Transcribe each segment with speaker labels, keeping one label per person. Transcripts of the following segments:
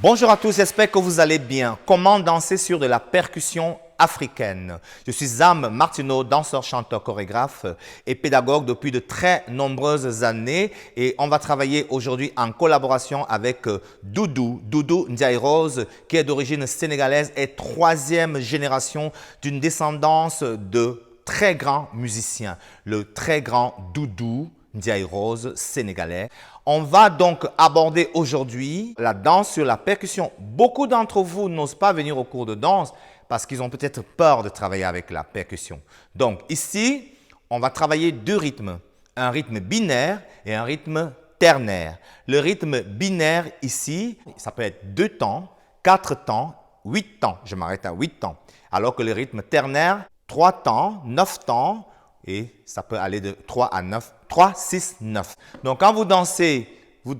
Speaker 1: Bonjour à tous, j'espère que vous allez bien. Comment danser sur de la percussion africaine? Je suis Zam Martineau, danseur, chanteur, chorégraphe et pédagogue depuis de très nombreuses années. Et on va travailler aujourd'hui en collaboration avec Doudou Ndiaye Rose, qui est d'origine sénégalaise et troisième génération d'une descendance de très grands musiciens. Le très grand Doudou Ndiaye Rose sénégalais. On va donc aborder aujourd'hui la danse sur la percussion. Beaucoup d'entre vous n'osent pas venir au cours de danse parce qu'ils ont peut-être peur de travailler avec la percussion. Donc ici, on va travailler deux rythmes, un rythme binaire et un rythme ternaire. Le rythme binaire ici, ça peut être 2 temps, 4 temps, 8 temps. Je m'arrête à 8 temps. Alors que le rythme ternaire, 3 temps, 9 temps, et ça peut aller de 3 à 9, 3, 6, 9. Donc, quand vous dansez, il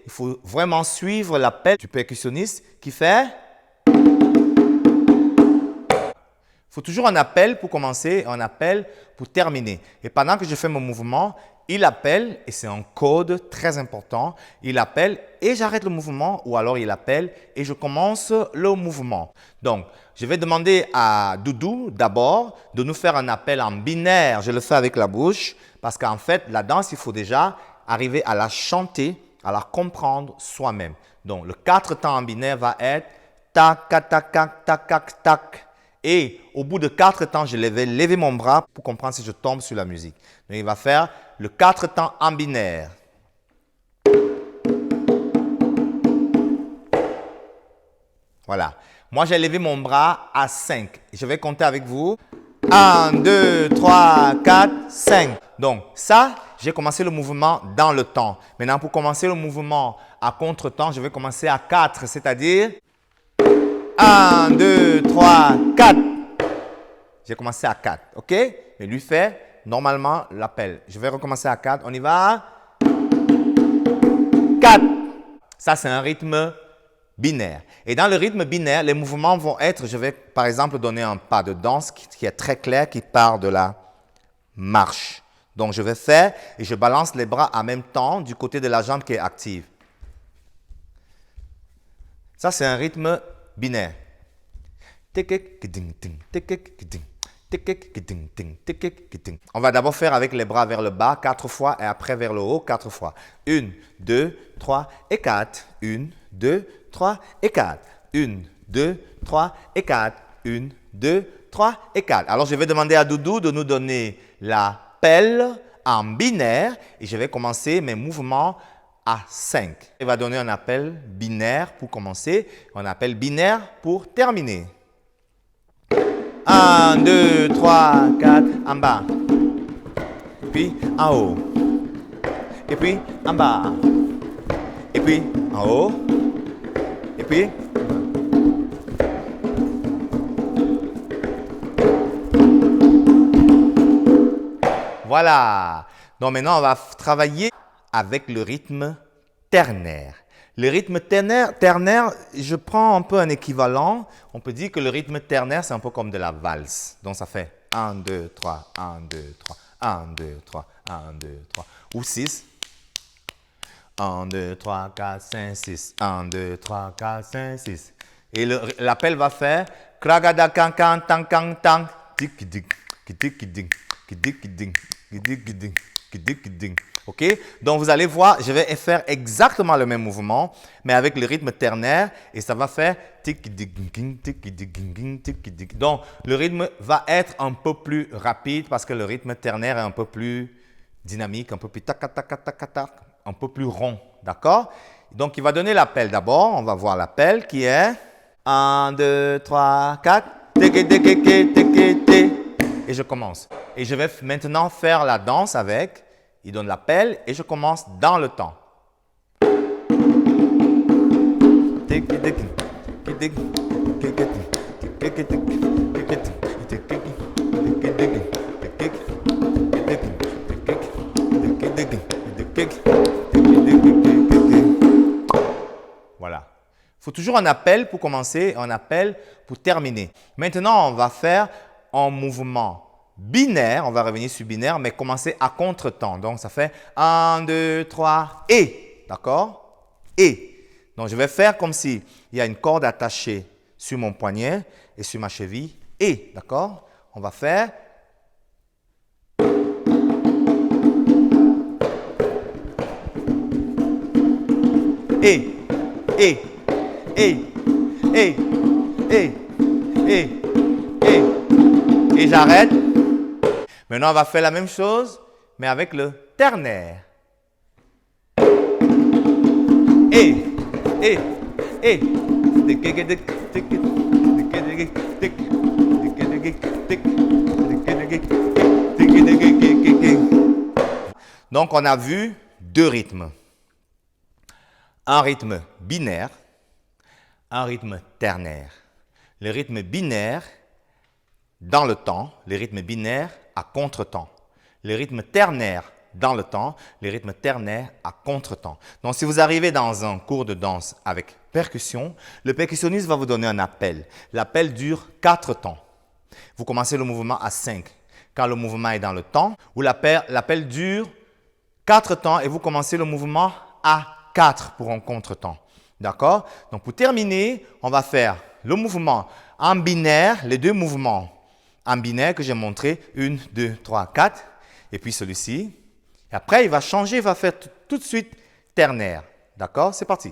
Speaker 1: faut vraiment suivre l'appel du percussionniste qui fait. Il faut toujours un appel pour commencer et un appel pour terminer. Et pendant que je fais mon mouvement, il appelle, et c'est un code très important, il appelle et j'arrête le mouvement ou alors il appelle et je commence le mouvement. Donc, je vais demander à Doudou d'abord de nous faire un appel en binaire. Je le fais avec la bouche parce qu'en fait, la danse, il faut déjà arriver à la chanter, à la comprendre soi-même. Donc, le 4 temps en binaire va être tac, tac, tac, tac, tac, tac, tac. Et au bout de 4 temps, je vais lever mon bras pour comprendre si je tombe sur la musique. Donc, il va faire le 4 temps en binaire. Voilà. Moi, j'ai levé mon bras à 5. Je vais compter avec vous. 1, 2, 3, 4, 5. Donc, ça, j'ai commencé le mouvement dans le temps. Maintenant, pour commencer le mouvement à contre-temps, je vais commencer à 4, c'est-à-dire 1, 2, 3, 4. J'ai commencé à 4, ok? Et lui fait normalement l'appel. Je vais recommencer à 4. On y va. 4. Ça, c'est un rythme binaire. Et dans le rythme binaire, les mouvements vont être, je vais par exemple donner un pas de danse qui est très clair, qui part de la marche. Donc, je vais faire et je balance les bras en même temps du côté de la jambe qui est active. Ça, c'est un rythme binaire. On va d'abord faire avec les bras vers le bas 4 fois et après vers le haut 4 fois. 1, 2, 3 et 4. 1, 2, 3 et 4. 1, 2, 3 et 4. 1, 2, 3 et 4. Alors, je vais demander à Doudou de nous donner l'appel en binaire et je vais commencer mes mouvements à 5. Il va donner un appel binaire pour commencer, un appel binaire pour terminer. 1, 2, 3, 4, en bas. Et puis en haut. Et puis en bas. Et puis en haut. Et puis. Voilà. Donc maintenant, on va travailler avec le rythme ternaire. Le rythme ternaire, je prends un peu un équivalent. On peut dire que le rythme ternaire, c'est un peu comme de la valse. Donc, ça fait 1, 2, 3, 1, 2, 3, 1, 2, 3, 1, 2, 3. Ou 6. 1, 2, 3, 4, 5, 6. 1, 2, 3, 4, 5, 6. Et l'appel va faire kragada kan kan tang tang tang. Dik dik dik dik dik dik dik. Ok? Donc, vous allez voir, je vais faire exactement le même mouvement, mais avec le rythme ternaire, et ça va faire donc, le rythme va être un peu plus rapide parce que le rythme ternaire est un peu plus dynamique, un peu plus tac, tac, tac, tac, tac, un peu plus rond. D'accord? Donc, il va donner l'appel d'abord. On va voir l'appel qui est 1, 2, 3, 4. Et je commence. Et je vais maintenant faire la danse avec. Il donne l'appel et je commence dans le temps. Voilà. Il faut toujours un appel pour commencer, un appel pour terminer. Maintenant, on va faire un mouvement binaire, on va revenir sur binaire, mais commencer à contre-temps. Donc, ça fait 1, 2, 3 et. D'accord? Et. Donc, je vais faire comme si il y a une corde attachée sur mon poignet et sur ma cheville. Et, d'accord? On va faire. Et, et, et, et, et, et, et. Et j'arrête. Maintenant, on va faire la même chose, mais avec le ternaire. Et, et, et. Donc, on a vu deux rythmes. Un rythme binaire, un rythme ternaire. Le rythme binaire dans le temps, les rythmes binaires à contre-temps. Le rythme ternaire dans le temps, les rythmes ternaires à contre-temps. Donc, si vous arrivez dans un cours de danse avec percussion, le percussionniste va vous donner un appel. L'appel dure 4 temps. Vous commencez le mouvement à 5 quand le mouvement est dans le temps, ou l'appel dure 4 temps et vous commencez le mouvement à 4 pour un contre-temps. D'accord? Donc, pour terminer, on va faire le mouvement en binaire, les deux mouvements en binaire que j'ai montré, 1, 2, 3, 4, et puis celui-ci. Et après, il va changer, il va faire tout de suite ternaire. D'accord? C'est parti.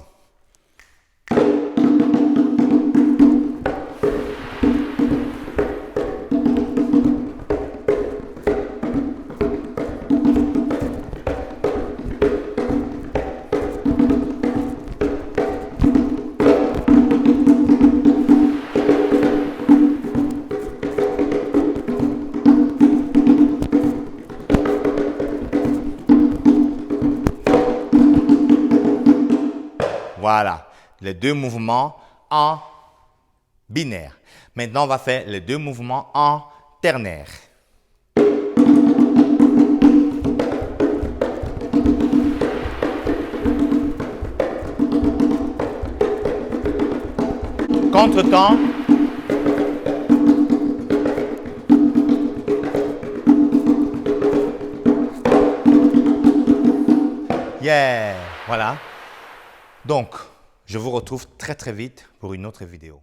Speaker 1: Voilà, les deux mouvements en binaire. Maintenant, on va faire les deux mouvements en ternaire. Contre-temps. Yeah, voilà. Donc, je vous retrouve très vite pour une autre vidéo.